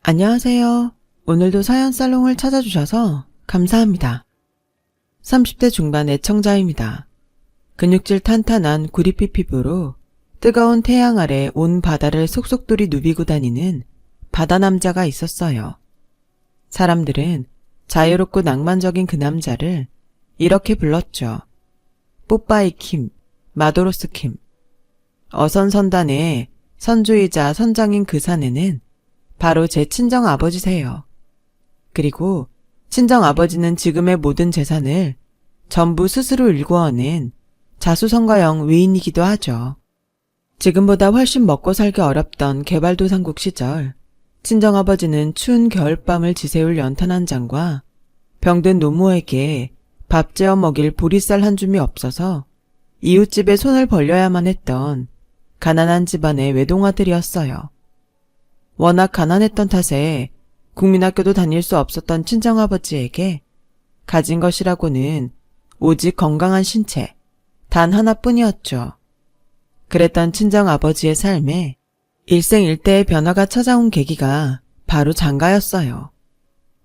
안녕하세요. 오늘도 사연 살롱을 찾아주셔서 감사합니다. 30대 중반 애청자입니다. 근육질 탄탄한 구리피 피부로 뜨거운 태양 아래 온 바다를 속속들이 누비고 다니는 바다 남자가 있었어요. 사람들은 자유롭고 낭만적인 그 남자를 이렇게 불렀죠. 뽀빠이 킴, 마도로스 킴. 어선선단의 선주이자 선장인 그 사내는 바로 제 친정 아버지세요. 그리고 친정 아버지는 지금의 모든 재산을 전부 스스로 일구어낸 자수성가형 위인이기도 하죠. 지금보다 훨씬 먹고 살기 어렵던 개발도상국 시절 친정 아버지는 추운 겨울밤을 지새울 연탄 한 장과 병든 노모에게 밥 재워 먹일 보리쌀 한 줌이 없어서 이웃집에 손을 벌려야만 했던 가난한 집안의 외동아들이었어요. 워낙 가난했던 탓에 국민학교도 다닐 수 없었던 친정아버지에게 가진 것이라고는 오직 건강한 신체, 단 하나뿐이었죠. 그랬던 친정아버지의 삶에 일생일대의 변화가 찾아온 계기가 바로 장가였어요.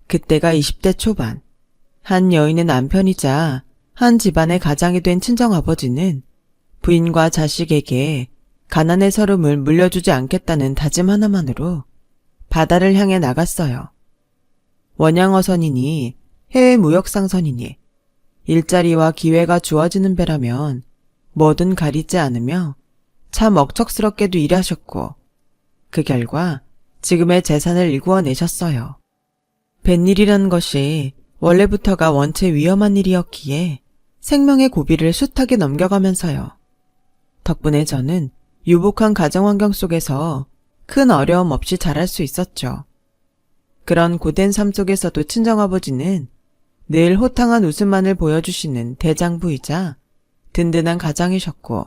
그때가 20대 초반, 한 여인의 남편이자 한 집안의 가장이 된 친정아버지는 부인과 자식에게 가난의 서름을 물려주지 않겠다는 다짐 하나만으로 바다를 향해 나갔어요. 원양어선이니 해외 무역상선이니 일자리와 기회가 주어지는 배라면 뭐든 가리지 않으며 참 억척스럽게도 일하셨고 그 결과 지금의 재산을 일구어내셨어요. 뱃일이라는 것이 원래부터가 원체 위험한 일이었기에 생명의 고비를 숱하게 넘겨가면서요. 덕분에 저는 유복한 가정환경 속에서 큰 어려움 없이 자랄 수 있었죠. 그런 고된 삶 속에서도 친정아버지는 늘 호탕한 웃음만을 보여주시는 대장부이자 든든한 가장이셨고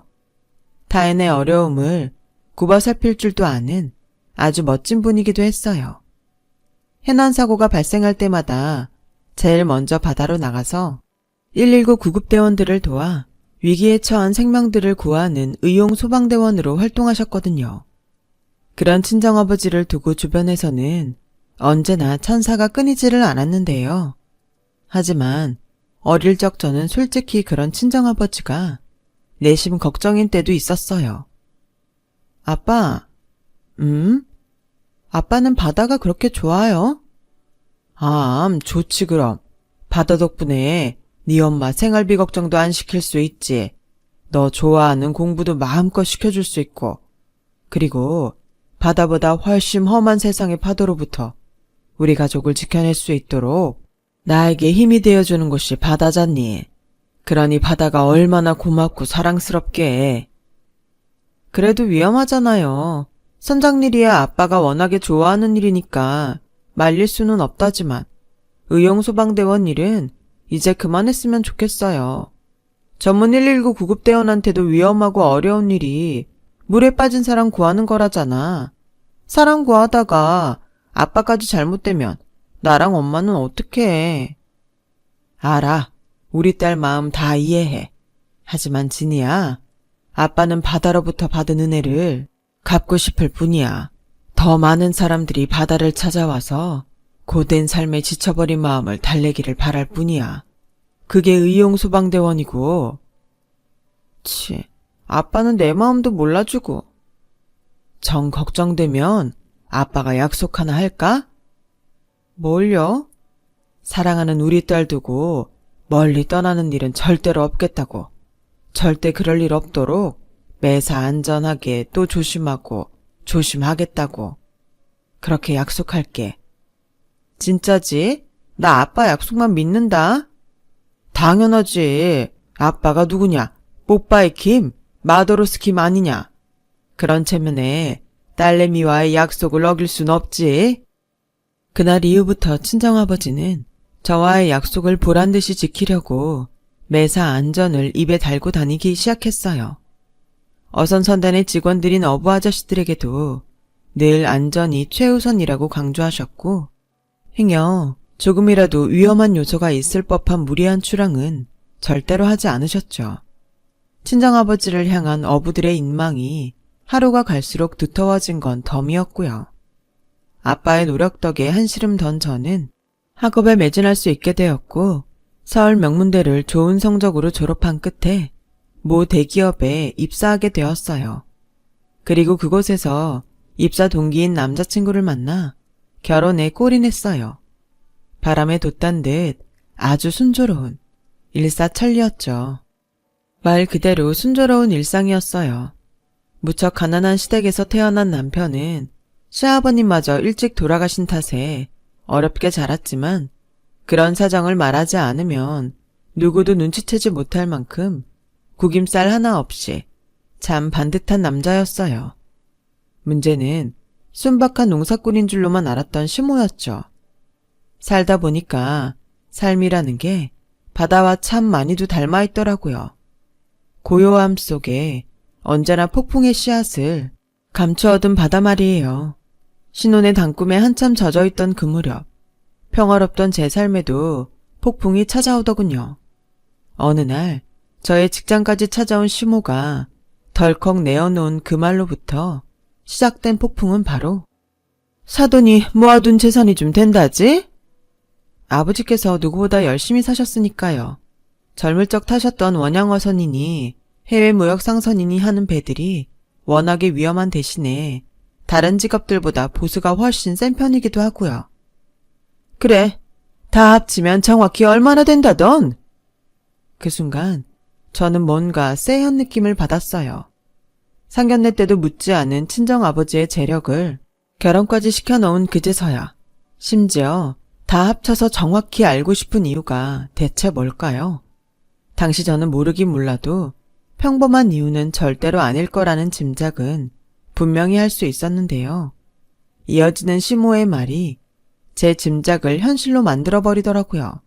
타인의 어려움을 굽어 살필 줄도 아는 아주 멋진 분이기도 했어요. 해난사고가 발생할 때마다 제일 먼저 바다로 나가서 119 구급대원들을 도와 위기에 처한 생명들을 구하는 의용 소방대원으로 활동하셨거든요. 그런 친정아버지를 두고 주변에서는 언제나 찬사가 끊이지를 않았는데요. 하지만 어릴 적 저는 솔직히 그런 친정아버지가 내심 걱정인 때도 있었어요. 아빠, 아빠는 바다가 그렇게 좋아요? 좋지 그럼. 바다 덕분에 네 엄마 생활비 걱정도 안 시킬 수 있지. 너 좋아하는 공부도 마음껏 시켜줄 수 있고. 그리고 바다보다 훨씬 험한 세상의 파도로부터 우리 가족을 지켜낼 수 있도록 나에게 힘이 되어주는 곳이 바다잖니. 그러니 바다가 얼마나 고맙고 사랑스럽게. 그래도 위험하잖아요. 선장일이야 아빠가 워낙에 좋아하는 일이니까 말릴 수는 없다지만 의용소방대원 일은 이제 그만했으면 좋겠어요. 전문 119 구급대원한테도 위험하고 어려운 일이 물에 빠진 사람 구하는 거라잖아. 사람 구하다가 아빠까지 잘못되면 나랑 엄마는 어떡해. 알아. 우리 딸 마음 다 이해해. 하지만 진이야, 아빠는 바다로부터 받은 은혜를 갚고 싶을 뿐이야. 더 많은 사람들이 바다를 찾아와서 고된 삶에 지쳐버린 마음을 달래기를 바랄 뿐이야. 그게 의용소방대원이고. 아빠는 내 마음도 몰라주고. 정 걱정되면 아빠가 약속 하나 할까? 뭘요? 사랑하는 우리 딸 두고 멀리 떠나는 일은 절대로 없겠다고. 절대 그럴 일 없도록 매사 안전하게 또 조심하고 조심하겠다고. 그렇게 약속할게. 진짜지? 나 아빠 약속만 믿는다. 당연하지. 아빠가 누구냐? 뽀빠이 킴, 마도로스 킴 아니냐? 그런 체면에 딸내미와의 약속을 어길 순 없지. 그날 이후부터 친정아버지는 저와의 약속을 보란듯이 지키려고 매사 안전을 입에 달고 다니기 시작했어요. 어선선단의 직원들인 어부 아저씨들에게도 늘 안전이 최우선이라고 강조하셨고 행여 조금이라도 위험한 요소가 있을 법한 무리한 출항은 절대로 하지 않으셨죠. 친정아버지를 향한 어부들의 인망이 하루가 갈수록 두터워진 건 덤이었고요. 아빠의 노력 덕에 한시름 던 저는 학업에 매진할 수 있게 되었고 서울 명문대를 좋은 성적으로 졸업한 끝에 모 대기업에 입사하게 되었어요. 그리고 그곳에서 입사 동기인 남자친구를 만나 결혼에 골인했어요. 바람에 돛단 듯 아주 순조로운 일사천리였죠. 말 그대로 순조로운 일상이었어요. 무척 가난한 시댁에서 태어난 남편은 시아버님마저 일찍 돌아가신 탓에 어렵게 자랐지만 그런 사정을 말하지 않으면 누구도 눈치채지 못할 만큼 구김살 하나 없이 참 반듯한 남자였어요. 문제는 순박한 농사꾼인 줄로만 알았던 시모였죠. 살다 보니까 삶이라는 게 바다와 참 많이도 닮아 있더라고요. 고요함 속에 언제나 폭풍의 씨앗을 감추어둔 바다 말이에요. 신혼의 단꿈에 한참 젖어있던 그 무렵 평화롭던 제 삶에도 폭풍이 찾아오더군요. 어느 날 저의 직장까지 찾아온 시모가 덜컥 내어놓은 그 말로부터 시작된 폭풍은 바로 사돈이 모아둔 재산이 좀 된다지? 아버지께서 누구보다 열심히 사셨으니까요. 젊을 적 타셨던 원양어선이니 해외 무역 상선이니 하는 배들이 워낙에 위험한 대신에 다른 직업들보다 보수가 훨씬 센 편이기도 하고요. 그래, 다 합치면 정확히 얼마나 된다던? 그 순간 저는 뭔가 쎄한 느낌을 받았어요. 상견례 때도 묻지 않은 친정아버지의 재력을 결혼까지 시켜놓은 그제서야 심지어 다 합쳐서 정확히 알고 싶은 이유가 대체 뭘까요? 당시 저는 모르긴 몰라도 평범한 이유는 절대로 아닐 거라는 짐작은 분명히 할 수 있었는데요. 이어지는 시모의 말이 제 짐작을 현실로 만들어버리더라고요.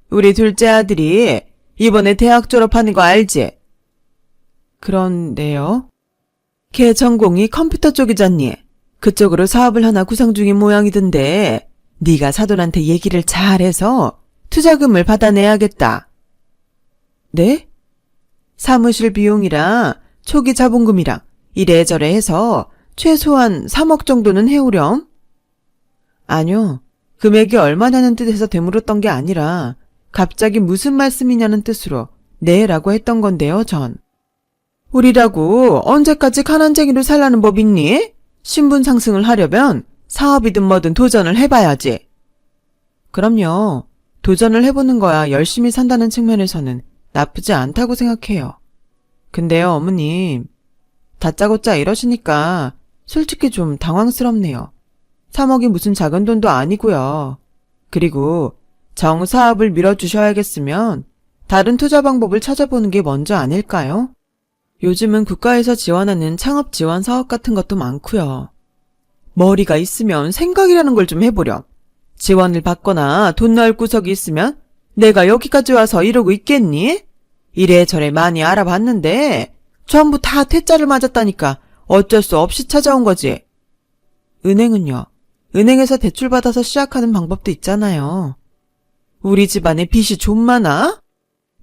우리 둘째 아들이 이번에 대학 졸업하는 거 알지? 그런데요? 걔 전공이 컴퓨터 쪽이잖니. 그쪽으로 사업을 하나 구상 중인 모양이던데 네가 사돈한테 얘기를 잘해서 투자금을 받아내야겠다. 네? 사무실 비용이랑 초기 자본금이랑 이래저래 해서 최소한 3억 정도는 해오렴? 아니요. 금액이 얼마냐는 뜻에서 되물었던 게 아니라 갑자기 무슨 말씀이냐는 뜻으로 네라고 했던 건데요, 전. 우리라고 언제까지 가난쟁이로 살라는 법 있니? 신분 상승을 하려면 사업이든 뭐든 도전을 해봐야지. 그럼요. 도전을 해보는 거야 열심히 산다는 측면에서는 나쁘지 않다고 생각해요. 근데요, 어머님. 다짜고짜 이러시니까 솔직히 좀 당황스럽네요. 3억이 무슨 작은 돈도 아니고요. 그리고 정사업을 밀어주셔야겠으면 다른 투자 방법을 찾아보는 게 먼저 아닐까요? 요즘은 국가에서 지원하는 창업 지원 사업 같은 것도 많고요. 머리가 있으면 생각이라는 걸 좀 해보렴. 지원을 받거나 돈 넣을 구석이 있으면 내가 여기까지 와서 이러고 있겠니? 이래저래 많이 알아봤는데 전부 다 퇴짜를 맞았다니까 어쩔 수 없이 찾아온 거지. 은행은요? 은행에서 대출받아서 시작하는 방법도 있잖아요. 우리 집안에 빚이 좀 많아?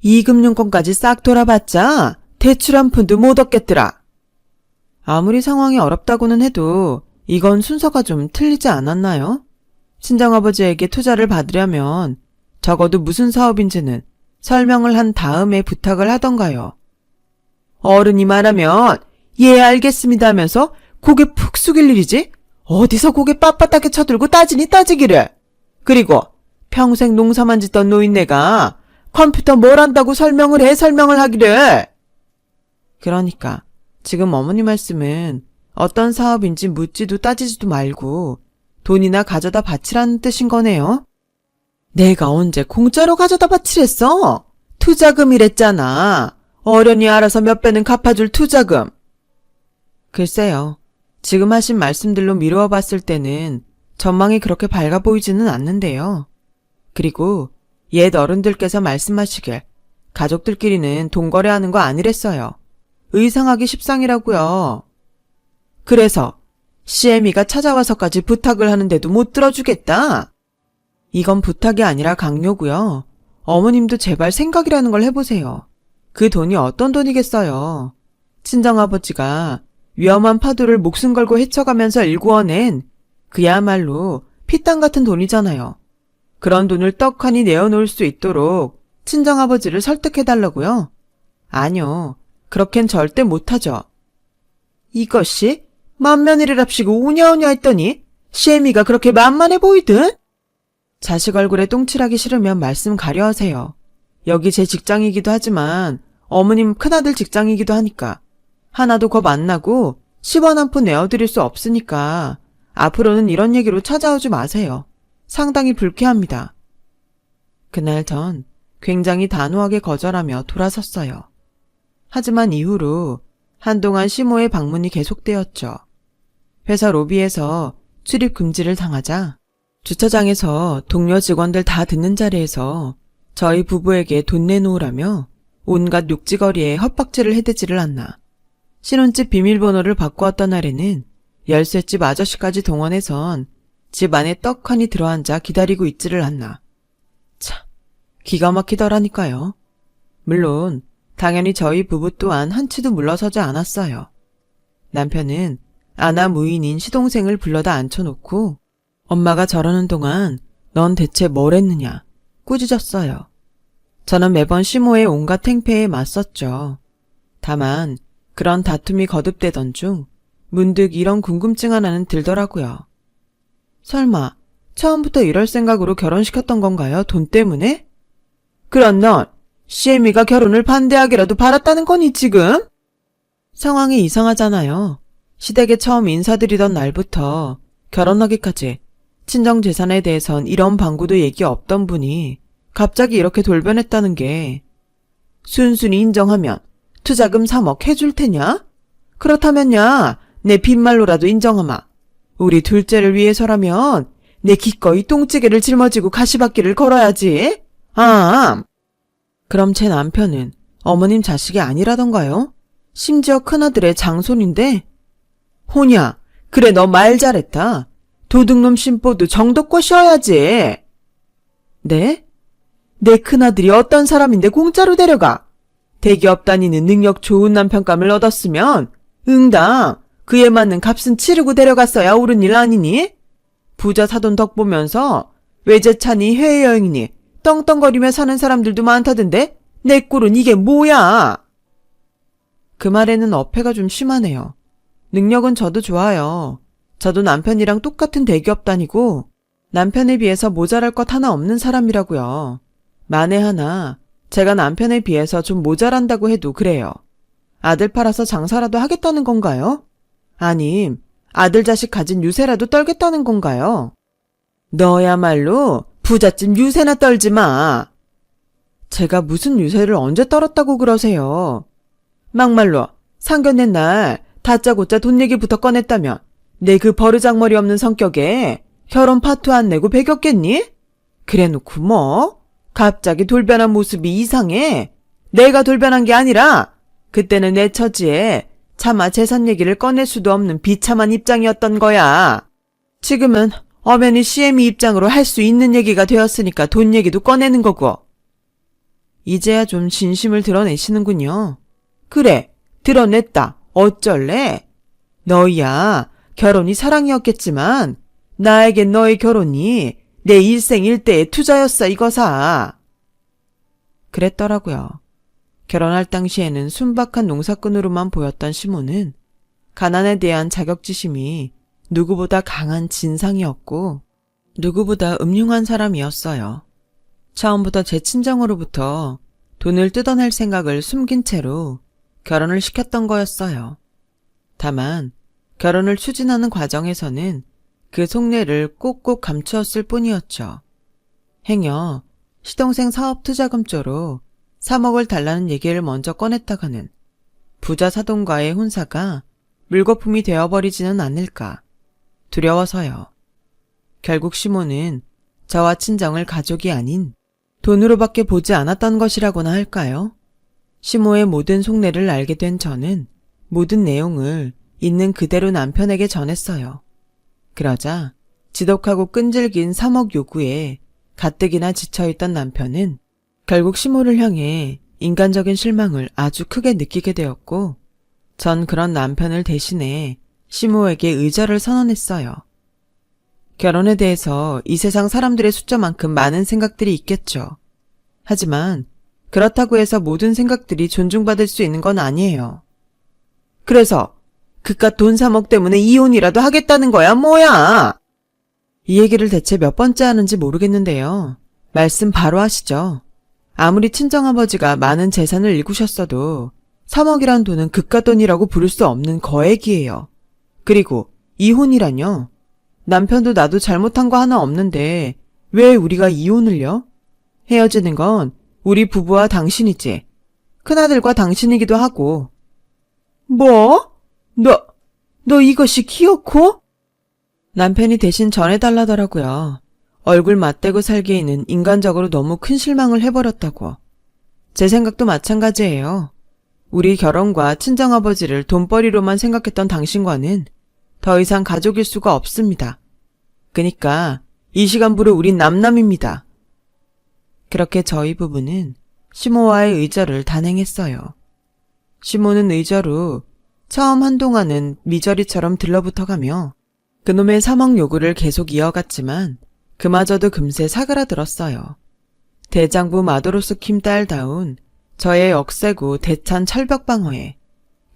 이금융권까지 싹 돌아봤자 대출 한 푼도 못 얻겠더라. 아무리 상황이 어렵다고는 해도 이건 순서가 좀 틀리지 않았나요? 친정아버지에게 투자를 받으려면 적어도 무슨 사업인지는 설명을 한 다음에 부탁을 하던가요. 어른이 말하면 예 알겠습니다 하면서 고개 푹 숙일 일이지 어디서 고개 빳빳하게 쳐들고 따지니 따지기를. 그리고 평생 농사만 짓던 노인네가 컴퓨터 뭘 한다고 설명을 하기를. 그러니까 지금 어머니 말씀은 어떤 사업인지 묻지도 따지지도 말고 돈이나 가져다 바치라는 뜻인 거네요. 내가 언제 공짜로 가져다 바치랬어? 투자금이랬잖아. 어련히 알아서 몇 배는 갚아줄 투자금. 글쎄요. 지금 하신 말씀들로 미루어 봤을 때는 전망이 그렇게 밝아 보이지는 않는데요. 그리고 옛 어른들께서 말씀하시길 가족들끼리는 돈 거래하는 거 아니랬어요. 의상하기 십상이라고요. 그래서 CM이가 찾아와서까지 부탁을 하는데도 못 들어주겠다. 이건 부탁이 아니라 강요고요. 어머님도 제발 생각이라는 걸 해보세요. 그 돈이 어떤 돈이겠어요. 친정아버지가 위험한 파도를 목숨 걸고 헤쳐가면서 일구어낸 그야말로 피땅 같은 돈이잖아요. 그런 돈을 떡하니 내어놓을 수 있도록 친정아버지를 설득해달라고요? 아니요. 그렇겐 절대 못하죠. 이것이 만면이랍시고 우냐우냐 했더니 시애미가 그렇게 만만해 보이든? 자식 얼굴에 똥칠하기 싫으면 말씀 가려하세요. 여기 제 직장이기도 하지만 어머님 큰아들 직장이기도 하니까 하나도 겁 안 나고 10원 한 푼 내어드릴 수 없으니까 앞으로는 이런 얘기로 찾아오지 마세요. 상당히 불쾌합니다. 그날 전 굉장히 단호하게 거절하며 돌아섰어요. 하지만 이후로 한동안 시모의 방문이 계속되었죠. 회사 로비에서 출입 금지를 당하자 주차장에서 동료 직원들 다 듣는 자리에서 저희 부부에게 돈 내놓으라며 온갖 욕지거리에 헛박질을 해대지를 않나. 신혼집 비밀번호를 바꾸었던 날에는 열쇠집 아저씨까지 동원해선 집 안에 떡하니 들어앉아 기다리고 있지를 않나. 참, 기가 막히더라니까요. 물론 당연히 저희 부부 또한 한치도 물러서지 않았어요. 남편은 아나 무인인 시동생을 불러다 앉혀놓고 엄마가 저러는 동안 넌 대체 뭘 했느냐 꾸짖었어요. 저는 매번 시모의 온갖 행패에 맞섰죠. 다만 그런 다툼이 거듭되던 중 문득 이런 궁금증 하나는 들더라고요. 설마 처음부터 이럴 생각으로 결혼시켰던 건가요? 돈 때문에? 그런 넌 시애미가 결혼을 반대하기라도 바랐다는 거니 지금? 상황이 이상하잖아요. 시댁에 처음 인사드리던 날부터 결혼하기까지 친정재산에 대해선 이런 방구도 얘기 없던 분이 갑자기 이렇게 돌변했다는 게 순순히 인정하면 투자금 3억 해줄 테냐? 그렇다면야 내 빈말로라도 인정하마. 우리 둘째를 위해서라면 내 기꺼이 똥찌개를 짊어지고 가시밭길을 걸어야지. 아, 그럼 제 남편은 어머님 자식이 아니라던가요? 심지어 큰아들의 장손인데? 호냐, 그래 너 말 잘했다. 도둑놈 심보도 정도껏 쉬어야지. 네? 내 큰아들이 어떤 사람인데 공짜로 데려가? 대기업 다니는 능력 좋은 남편감을 얻었으면 응당 그에 맞는 값은 치르고 데려갔어야 옳은 일 아니니? 부자 사돈 덕 보면서 외제차니 해외여행이니 떵떵거리며 사는 사람들도 많다던데 내 꼴은 이게 뭐야? 그 말에는 어폐가 좀 심하네요. 능력은 저도 좋아요. 저도 남편이랑 똑같은 대기업 다니고 남편에 비해서 모자랄 것 하나 없는 사람이라고요. 만에 하나 제가 남편에 비해서 좀 모자란다고 해도 그래요. 아들 팔아서 장사라도 하겠다는 건가요? 아님 아들 자식 가진 유세라도 떨겠다는 건가요? 너야말로 부잣집 유세나 떨지 마. 제가 무슨 유세를 언제 떨었다고 그러세요? 막말로 상견례 날 다짜고짜 돈 얘기부터 꺼냈다면 내 그 버르장머리 없는 성격에 결혼 파토 안 내고 배겼겠니? 그래놓고 뭐? 갑자기 돌변한 모습이 이상해. 내가 돌변한 게 아니라 그때는 내 처지에 차마 재산 얘기를 꺼낼 수도 없는 비참한 입장이었던 거야. 지금은 엄연히 시애미 입장으로 할 수 있는 얘기가 되었으니까 돈 얘기도 꺼내는 거고. 이제야 좀 진심을 드러내시는군요. 그래, 드러냈다. 어쩔래? 너야 결혼이 사랑이었겠지만 나에겐 너의 결혼이 내 일생일대의 투자였어 이거사. 그랬더라고요. 결혼할 당시에는 순박한 농사꾼으로만 보였던 시모는 가난에 대한 자격지심이 누구보다 강한 진상이었고 누구보다 음흉한 사람이었어요. 처음부터 제 친정으로부터 돈을 뜯어낼 생각을 숨긴 채로 결혼을 시켰던 거였어요. 다만 결혼을 추진하는 과정에서는 그 속내를 꼭꼭 감추었을 뿐이었죠. 행여 시동생 사업 투자금 조로 3억을 달라는 얘기를 먼저 꺼냈다가는 부자 사돈과의 혼사가 물거품이 되어버리지는 않을까 두려워서요. 결국 시모는 저와 친정을 가족이 아닌 돈으로밖에 보지 않았던 것이라고나 할까요? 시모의 모든 속내를 알게 된 저는 모든 내용을 있는 그대로 남편에게 전했어요. 그러자 지독하고 끈질긴 3억 요구에 가뜩이나 지쳐있던 남편은 결국 시모를 향해 인간적인 실망을 아주 크게 느끼게 되었고 전 그런 남편을 대신해 시모에게 의절을 선언했어요. 결혼에 대해서 이 세상 사람들의 숫자만큼 많은 생각들이 있겠죠. 하지만 그렇다고 해서 모든 생각들이 존중받을 수 있는 건 아니에요. 그래서 그깟 돈 3억 때문에 이혼이라도 하겠다는 거야, 뭐야? 이 얘기를 대체 몇 번째 하는지 모르겠는데요. 말씀 바로 하시죠. 아무리 친정아버지가 많은 재산을 일구셨어도 3억이란 돈은 그깟 돈이라고 부를 수 없는 거액이에요. 그리고 이혼이라뇨? 남편도 나도 잘못한 거 하나 없는데 왜 우리가 이혼을요? 헤어지는 건 우리 부부와 당신이지. 큰아들과 당신이기도 하고. 뭐? 너 이것이 기어코? 남편이 대신 전해달라더라고요. 얼굴 맞대고 살기에는 인간적으로 너무 큰 실망을 해버렸다고. 제 생각도 마찬가지예요. 우리 결혼과 친정아버지를 돈벌이로만 생각했던 당신과는 더 이상 가족일 수가 없습니다. 그니까 이 시간부로 우린 남남입니다. 그렇게 저희 부부는 시모와의 의절을 단행했어요. 시모는 의절 후 처음 한동안은 미저리처럼 들러붙어가며 그놈의 3억 요구를 계속 이어갔지만 그마저도 금세 사그라들었어요. 대장부 마도로스킴 딸다운 저의 억세고 대찬 철벽 방어에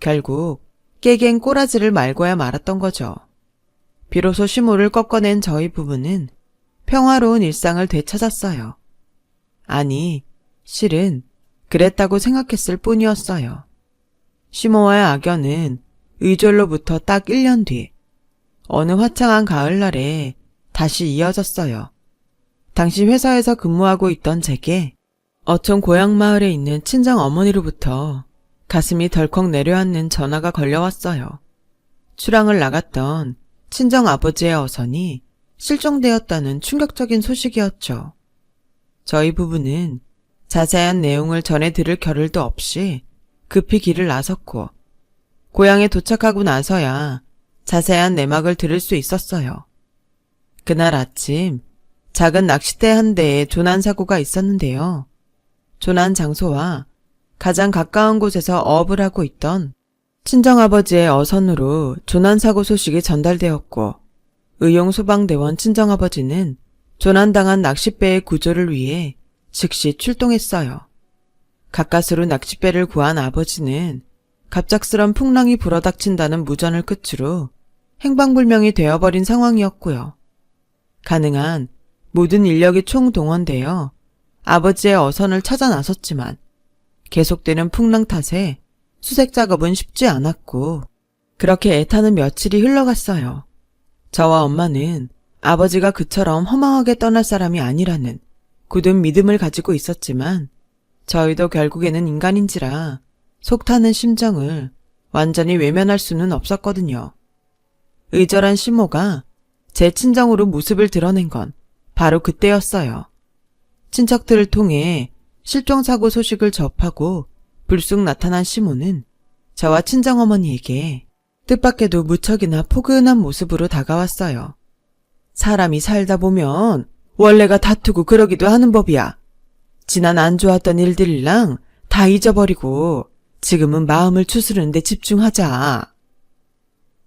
결국 깨갱 꼬라지를 말고야 말았던 거죠. 비로소 시모를 꺾어낸 저희 부부는 평화로운 일상을 되찾았어요. 아니, 실은 그랬다고 생각했을 뿐이었어요. 시모와의 악연은 의절로부터 딱 1년 뒤 어느 화창한 가을날에 다시 이어졌어요. 당시 회사에서 근무하고 있던 제게 어촌 고향마을에 있는 친정 어머니로부터 가슴이 덜컥 내려앉는 전화가 걸려왔어요. 출항을 나갔던 친정 아버지의 어선이 실종되었다는 충격적인 소식이었죠. 저희 부부는 자세한 내용을 전해 들을 겨를도 없이 급히 길을 나섰고 고향에 도착하고 나서야 자세한 내막을 들을 수 있었어요. 그날 아침 작은 낚싯대 한 대에 조난사고가 있었는데요. 조난 장소와 가장 가까운 곳에서 어업을 하고 있던 친정아버지의 어선으로 조난사고 소식이 전달되었고 의용소방대원 친정아버지는 조난당한 낚싯배의 구조를 위해 즉시 출동했어요. 가까스로 낚싯배를 구한 아버지는 갑작스런 풍랑이 불어닥친다는 무전을 끝으로 행방불명이 되어버린 상황이었고요. 가능한 모든 인력이 총동원되어 아버지의 어선을 찾아 나섰지만 계속되는 풍랑 탓에 수색 작업은 쉽지 않았고 그렇게 애타는 며칠이 흘러갔어요. 저와 엄마는 아버지가 그처럼 허망하게 떠날 사람이 아니라는 굳은 믿음을 가지고 있었지만 저희도 결국에는 인간인지라 속 타는 심정을 완전히 외면할 수는 없었거든요. 의절한 시모가 제 친정으로 모습을 드러낸 건 바로 그때였어요. 친척들을 통해 실종사고 소식을 접하고 불쑥 나타난 시모는 저와 친정어머니에게 뜻밖에도 무척이나 포근한 모습으로 다가왔어요. 사람이 살다 보면 원래가 다투고 그러기도 하는 법이야. 지난 안 좋았던 일들이랑 다 잊어버리고 지금은 마음을 추스르는 데 집중하자.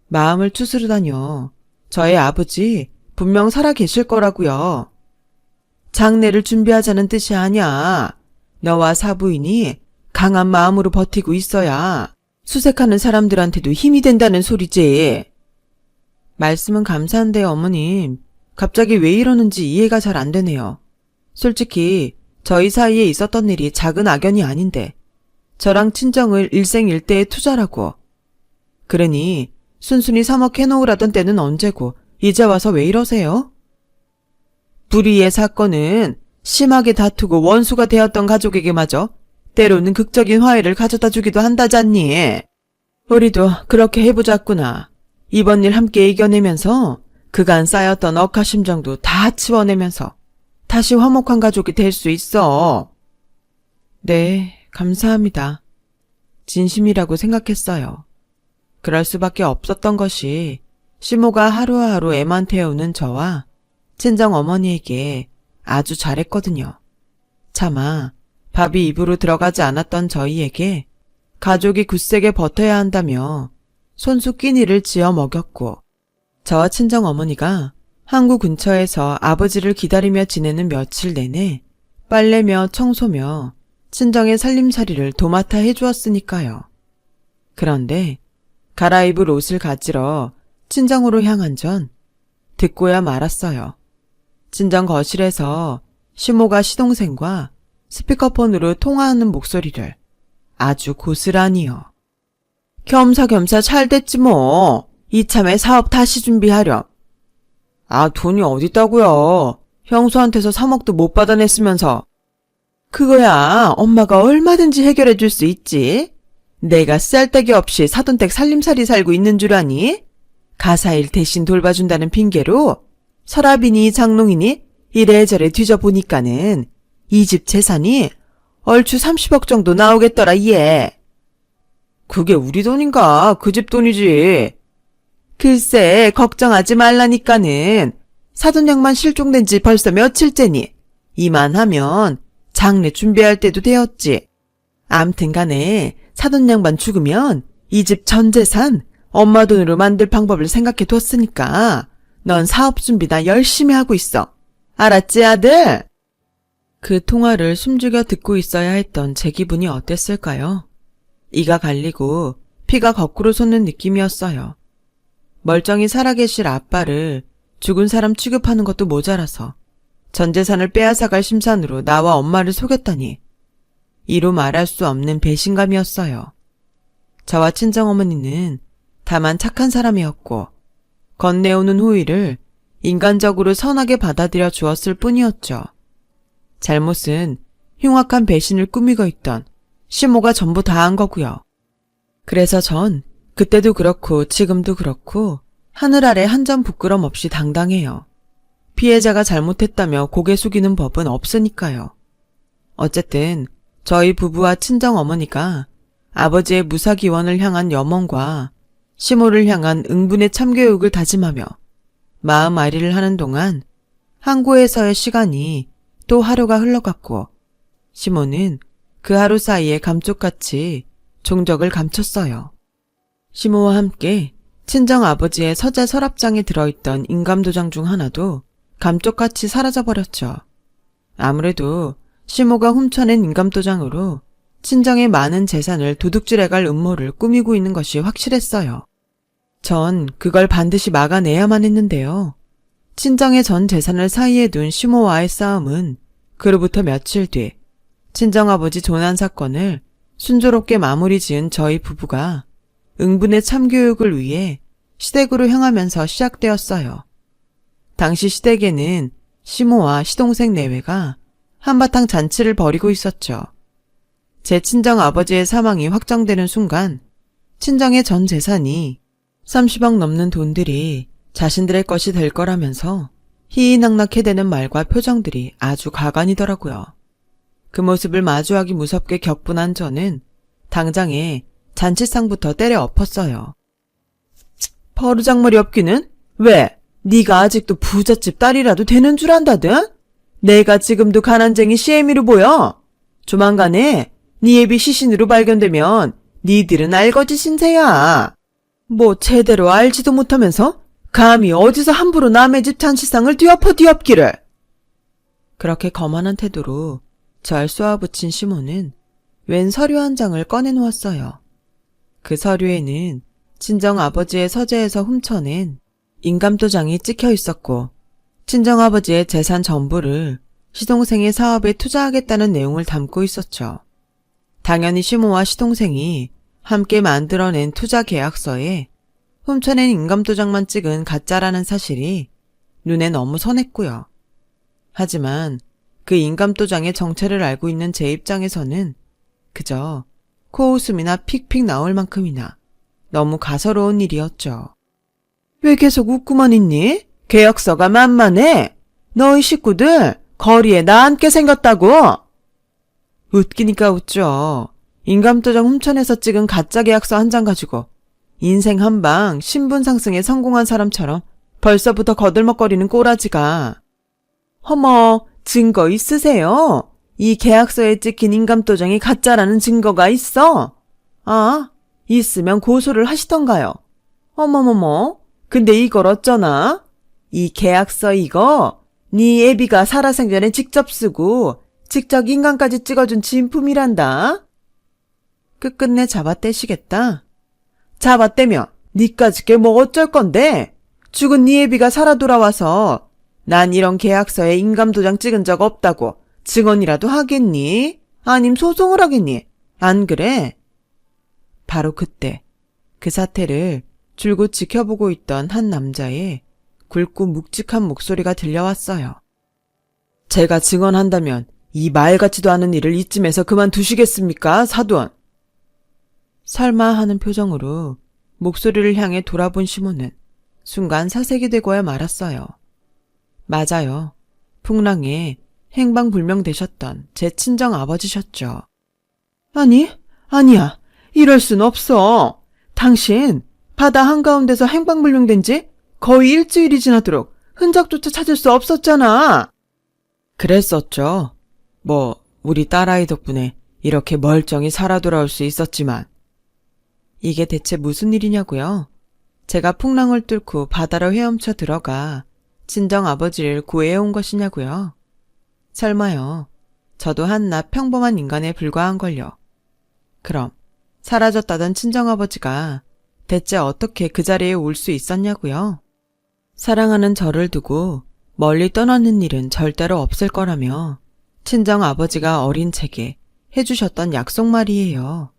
마음을 추스르다뇨. 저의 아버지 분명 살아 계실 거라고요. 장례를 준비하자는 뜻이 아니야. 너와 사부인이 강한 마음으로 버티고 있어야 수색하는 사람들한테도 힘이 된다는 소리지. 말씀은 감사한데 어머님, 갑자기 왜 이러는지 이해가 잘 안 되네요. 솔직히 저희 사이에 있었던 일이 작은 악연이 아닌데 저랑 친정을 일생일대에 투자라고. 그러니 순순히 3억 해놓으라던 때는 언제고 이제 와서 왜 이러세요? 불의의 사건은 심하게 다투고 원수가 되었던 가족에게마저 때로는 극적인 화해를 가져다 주기도 한다잖니. 우리도 그렇게 해보자꾸나. 이번 일 함께 이겨내면서 그간 쌓였던 억하심정도 다 치워내면서 다시 화목한 가족이 될 수 있어. 네, 감사합니다. 진심이라고 생각했어요. 그럴 수밖에 없었던 것이 시모가 하루하루 애만 태우는 저와 친정 어머니에게 아주 잘했거든요. 차마 밥이 입으로 들어가지 않았던 저희에게 가족이 굳세게 버텨야 한다며 손수 끼니를 지어 먹였고 저와 친정 어머니가 항구 근처에서 아버지를 기다리며 지내는 며칠 내내 빨래며 청소며 친정의 살림살이를 도맡아 해주었으니까요. 그런데 갈아입을 옷을 가지러 친정으로 향한 전 듣고야 말았어요. 친정 거실에서 시모가 시동생과 스피커폰으로 통화하는 목소리를 아주 고스란히요. 겸사겸사 잘 됐지 뭐. 이참에 사업 다시 준비하렴. 아, 돈이 어딨다고요. 형수한테서 3억도 못 받아냈으면서. 그거야 엄마가 얼마든지 해결해 줄 수 있지. 내가 쓸데기 없이 사돈댁 살림살이 살고 있는 줄 아니? 가사일 대신 돌봐준다는 핑계로 서랍이니 장롱이니 이래저래 뒤져보니까는 이 집 재산이 얼추 30억 정도 나오겠더라 얘. 그게 우리 돈인가? 그 집 돈이지. 글쎄 걱정하지 말라니까는. 사돈양만 실종된 지 벌써 며칠째니 이만하면 장례 준비할 때도 되었지. 암튼 간에 사돈양반 죽으면 이 집 전 재산 엄마 돈으로 만들 방법을 생각해 뒀으니까 넌 사업 준비나 열심히 하고 있어. 알았지 아들? 그 통화를 숨죽여 듣고 있어야 했던 제 기분이 어땠을까요? 이가 갈리고 피가 거꾸로 솟는 느낌이었어요. 멀쩡히 살아계실 아빠를 죽은 사람 취급하는 것도 모자라서 전 재산을 빼앗아갈 심산으로 나와 엄마를 속였다니 이루 말할 수 없는 배신감이었어요. 저와 친정어머니는 다만 착한 사람이었고 건네오는 호의를 인간적으로 선하게 받아들여 주었을 뿐이었죠. 잘못은 흉악한 배신을 꾸미고 있던 시모가 전부 다 한 거고요. 그래서 전 그때도 그렇고 지금도 그렇고 하늘 아래 한 점 부끄럼 없이 당당해요. 피해자가 잘못했다며 고개 숙이는 법은 없으니까요. 어쨌든 저희 부부와 친정어머니가 아버지의 무사기원을 향한 염원과 시모를 향한 응분의 참교육을 다짐하며 마음 아리를 하는 동안 항구에서의 시간이 또 하루가 흘러갔고 시모는 그 하루 사이에 감쪽같이 종적을 감췄어요. 시모와 함께 친정아버지의 서재 서랍장에 들어있던 인감도장 중 하나도 감쪽같이 사라져버렸죠. 아무래도 시모가 훔쳐낸 인감도장으로 친정의 많은 재산을 도둑질해갈 음모를 꾸미고 있는 것이 확실했어요. 전 그걸 반드시 막아내야만 했는데요. 친정의 전 재산을 사이에 둔 시모와의 싸움은 그로부터 며칠 뒤 친정아버지 조난 사건을 순조롭게 마무리 지은 저희 부부가 응분의 참교육을 위해 시댁으로 향하면서 시작되었어요. 당시 시댁에는 시모와 시동생 내외가 한바탕 잔치를 벌이고 있었죠. 제 친정아버지의 사망이 확정되는 순간 친정의 전 재산이 30억 넘는 돈들이 자신들의 것이 될 거라면서 희희낙낙해대는 말과 표정들이 아주 가관이더라고요. 그 모습을 마주하기 무섭게 격분한 저는 당장에 잔치상부터 때려 엎었어요. 버르장머리 없기는? 왜? 네가 아직도 부잣집 딸이라도 되는 줄 안다든? 내가 지금도 가난쟁이 시애미로 보여? 조만간에 네 애비 시신으로 발견되면 니들은 알거지 신세야. 뭐 제대로 알지도 못하면서 감히 어디서 함부로 남의 집 잔치상을 뒤엎기를. 그렇게 거만한 태도로 절 쏘아붙인 시모는 웬 서류 한 장을 꺼내놓았어요. 그 서류에는 친정아버지의 서재에서 훔쳐낸 인감도장이 찍혀 있었고 친정아버지의 재산 전부를 시동생의 사업에 투자하겠다는 내용을 담고 있었죠. 당연히 시모와 시동생이 함께 만들어낸 투자 계약서에 훔쳐낸 인감도장만 찍은 가짜라는 사실이 눈에 너무 선했고요. 하지만 그 인감도장의 정체를 알고 있는 제 입장에서는 그저 코웃음이나 픽픽 나올 만큼이나 너무 가소로운 일이었죠. 왜 계속 웃고만 있니? 계약서가 만만해. 너희 식구들 거리에 나 앉게 생겼다고. 웃기니까 웃죠. 인감도장 훔쳐내서 찍은 가짜 계약서 한 장 가지고 인생 한방 신분 상승에 성공한 사람처럼 벌써부터 거들먹거리는 꼬라지가. 허머, 증거 있으세요? 이 계약서에 찍힌 인감도장이 가짜라는 증거가 있어? 아, 있으면 고소를 하시던가요. 어머머머, 근데 이걸 어쩌나? 이 계약서 이거 네 애비가 살아생전에 직접 쓰고 직접 인감까지 찍어준 진품이란다. 끝끝내 잡아떼시겠다. 잡아떼면 니까짓 게 뭐 어쩔 건데? 죽은 네 애비가 살아 돌아와서 난 이런 계약서에 인감도장 찍은 적 없다고 증언이라도 하겠니? 아님 소송을 하겠니? 안 그래? 바로 그때 그 사태를 줄곧 지켜보고 있던 한 남자의 굵고 묵직한 목소리가 들려왔어요. 제가 증언한다면 이 말 같지도 않은 일을 이쯤에서 그만두시겠습니까, 사돈? 설마 하는 표정으로 목소리를 향해 돌아본 시몬은 순간 사색이 되고야 말았어요. 맞아요. 풍랑에 행방불명되셨던 제 친정 아버지셨죠. 아니야. 이럴 순 없어. 당신 바다 한가운데서 행방불명된 지 거의 일주일이 지나도록 흔적조차 찾을 수 없었잖아. 그랬었죠. 우리 딸아이 덕분에 이렇게 멀쩡히 살아 돌아올 수 있었지만. 이게 대체 무슨 일이냐고요? 제가 풍랑을 뚫고 바다로 헤엄쳐 들어가 친정 아버지를 구해온 것이냐고요? 설마요. 저도 한낱 평범한 인간에 불과한걸요. 그럼 사라졌다던 친정아버지가 대체 어떻게 그 자리에 올 수 있었냐고요? 사랑하는 저를 두고 멀리 떠나는 일은 절대로 없을 거라며 친정아버지가 어린 제게 해주셨던 약속 말이에요.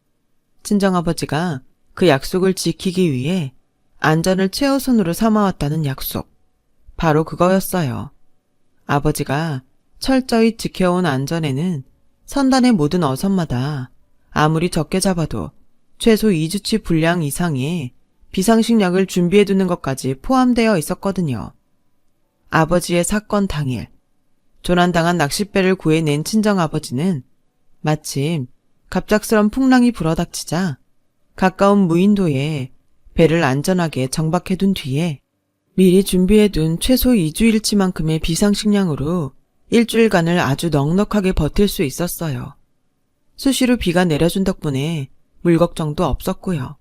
친정아버지가 그 약속을 지키기 위해 안전을 최우선으로 삼아왔다는 약속. 바로 그거였어요. 아버지가 철저히 지켜온 안전에는 선단의 모든 어선마다 아무리 적게 잡아도 최소 2주치 분량 이상의 비상식량을 준비해두는 것까지 포함되어 있었거든요. 아버지의 사건 당일 조난당한 낚싯배를 구해낸 친정아버지는 마침 갑작스런 풍랑이 불어닥치자 가까운 무인도에 배를 안전하게 정박해둔 뒤에 미리 준비해둔 최소 2주일치만큼의 비상식량으로 일주일간을 아주 넉넉하게 버틸 수 있었어요. 수시로 비가 내려준 덕분에 물 걱정도 없었고요.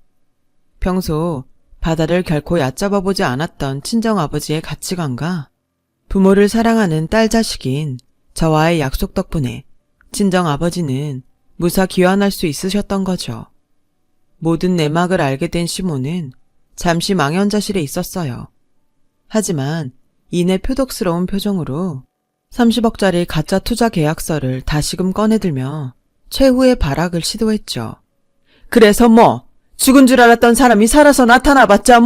평소 바다를 결코 얕잡아 보지 않았던 친정아버지의 가치관과 부모를 사랑하는 딸 자식인 저와의 약속 덕분에 친정아버지는 무사 귀환할 수 있으셨던 거죠. 모든 내막을 알게 된 시몬은 잠시 망연자실해 있었어요. 하지만 이내 표독스러운 표정으로 30억짜리 가짜 투자 계약서를 다시금 꺼내들며 최후의 발악을 시도했죠. 그래서 죽은 줄 알았던 사람이 살아서 나타나봤자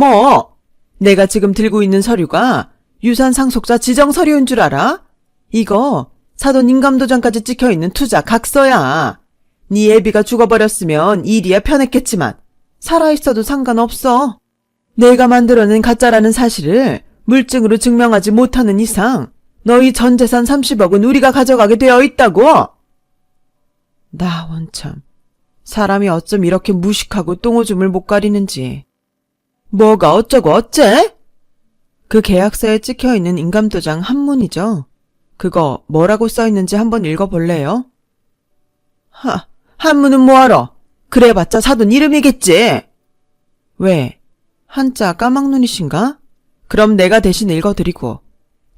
내가 지금 들고 있는 서류가 유산 상속자 지정 서류인 줄 알아? 이거 사돈 인감도장까지 찍혀있는 투자 각서야. 네 애비가 죽어버렸으면 일이야 편했겠지만 살아있어도 상관없어. 내가 만들어낸 가짜라는 사실을 물증으로 증명하지 못하는 이상 너희 전 재산 30억은 우리가 가져가게 되어 있다고. 나 원참 사람이 어쩜 이렇게 무식하고 똥오줌을 못 가리는지. 뭐가 어쩌고 어째? 그 계약서에 찍혀있는 인감도장 한문이죠. 그거 뭐라고 써있는지 한번 읽어볼래요? 한문은 뭐하러? 그래봤자 사돈 이름이겠지. 왜? 한자 까막눈이신가? 그럼 내가 대신 읽어드리고.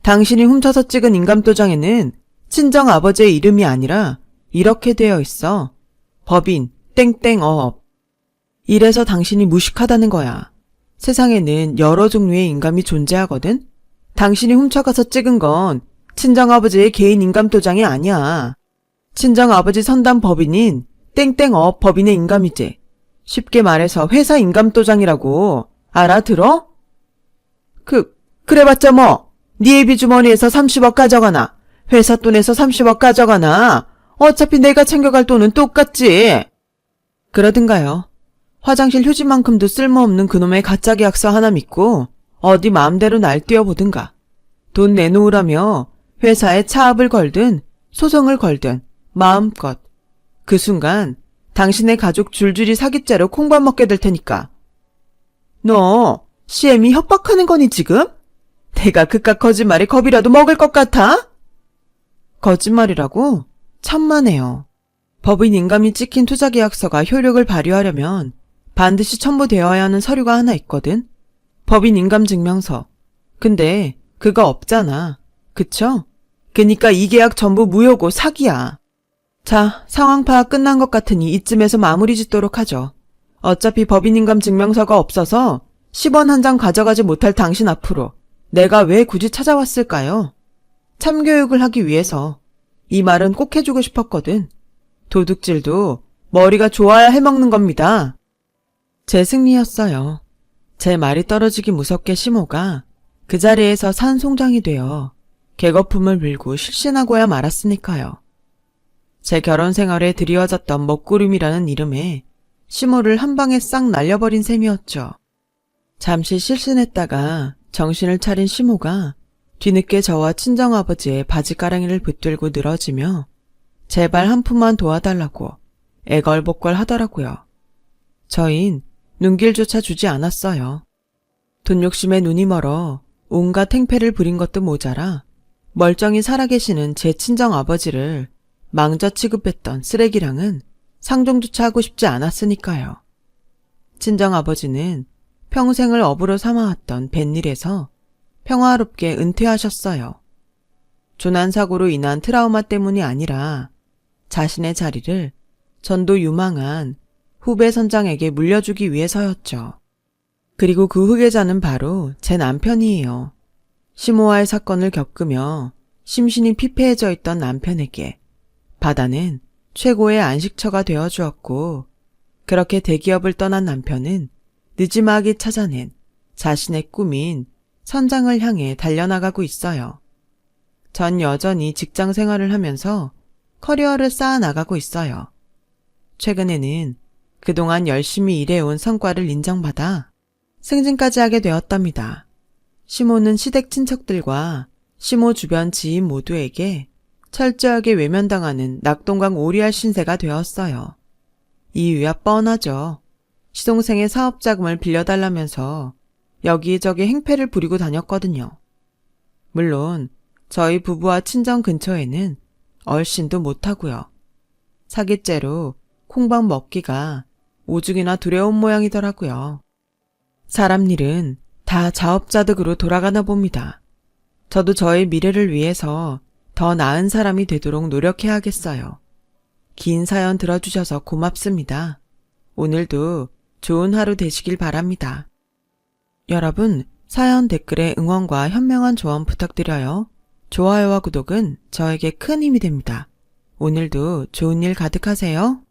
당신이 훔쳐서 찍은 인감도장에는 친정아버지의 이름이 아니라 이렇게 되어 있어. 법인 땡땡업. 이래서 당신이 무식하다는 거야. 세상에는 여러 종류의 인감이 존재하거든? 당신이 훔쳐가서 찍은 건 친정아버지의 개인 인감도장이 아니야. 친정아버지 선단 법인인 땡땡업 법인의 인감이지. 쉽게 말해서 회사 인감도장이라고. 알아들어? 그래봤자 네 애비 주머니에서 30억 가져가나 회사 돈에서 30억 가져가나 어차피 내가 챙겨갈 돈은 똑같지. 그러든가요. 화장실 휴지만큼도 쓸모없는 그놈의 가짜 계약서 하나 믿고 어디 마음대로 날뛰어보든가. 돈 내놓으라며 회사에 차압을 걸든 소송을 걸든 마음껏. 그 순간 당신의 가족 줄줄이 사기죄로 콩밥 먹게 될 테니까. 너 CM이 협박하는 거니 지금? 내가 그깟 거짓말에 겁이라도 먹을 것 같아? 거짓말이라고? 천만에요. 법인 인감이 찍힌 투자계약서가 효력을 발휘하려면 반드시 첨부되어야 하는 서류가 하나 있거든. 법인 인감 증명서. 근데 그거 없잖아. 그쵸? 그니까 이 계약 전부 무효고 사기야. 자, 상황 파악 끝난 것 같으니 이쯤에서 마무리 짓도록 하죠. 어차피 법인인감 증명서가 없어서 10원 한 장 가져가지 못할 당신 앞으로 내가 왜 굳이 찾아왔을까요? 참교육을 하기 위해서. 이 말은 꼭 해주고 싶었거든. 도둑질도 머리가 좋아야 해먹는 겁니다. 제 승리였어요. 제 말이 떨어지기 무섭게 시모가 그 자리에서 산송장이 되어 개거품을 밀고 실신하고야 말았으니까요. 제 결혼 생활에 드리워졌던 먹구름이라는 이름에 시모를 한 방에 싹 날려버린 셈이었죠. 잠시 실신했다가 정신을 차린 시모가 뒤늦게 저와 친정아버지의 바지가랑이를 붙들고 늘어지며 제발 한 푼만 도와달라고 애걸복걸 하더라고요. 저흰 눈길조차 주지 않았어요. 돈 욕심에 눈이 멀어 온갖 행패를 부린 것도 모자라 멀쩡히 살아계시는 제 친정아버지를 망자 취급했던 쓰레기랑은 상종조차 하고 싶지 않았으니까요. 친정아버지는 평생을 업으로 삼아왔던 뱃일에서 평화롭게 은퇴하셨어요. 조난사고로 인한 트라우마 때문이 아니라 자신의 자리를 전도 유망한 후배 선장에게 물려주기 위해서였죠. 그리고 그 후계자는 바로 제 남편이에요. 시모와의 사건을 겪으며 심신이 피폐해져 있던 남편에게 바다는 최고의 안식처가 되어주었고, 그렇게 대기업을 떠난 남편은 늦지막이 찾아낸 자신의 꿈인 선장을 향해 달려나가고 있어요. 전 여전히 직장 생활을 하면서 커리어를 쌓아나가고 있어요. 최근에는 그동안 열심히 일해온 성과를 인정받아 승진까지 하게 되었답니다. 시모는 시댁 친척들과 시모 주변 지인 모두에게 철저하게 외면당하는 낙동강 오리알 신세가 되었어요. 이유야 뻔하죠. 시동생의 사업자금을 빌려달라면서 여기저기 행패를 부리고 다녔거든요. 물론 저희 부부와 친정 근처에는 얼씬도 못하고요. 사기죄로 콩밥 먹기가 오죽이나 두려운 모양이더라고요. 사람 일은 다 자업자득으로 돌아가나 봅니다. 저도 저의 미래를 위해서 더 나은 사람이 되도록 노력해야겠어요. 긴 사연 들어주셔서 고맙습니다. 오늘도 좋은 하루 되시길 바랍니다. 여러분, 사연 댓글에 응원과 현명한 조언 부탁드려요. 좋아요와 구독은 저에게 큰 힘이 됩니다. 오늘도 좋은 일 가득하세요.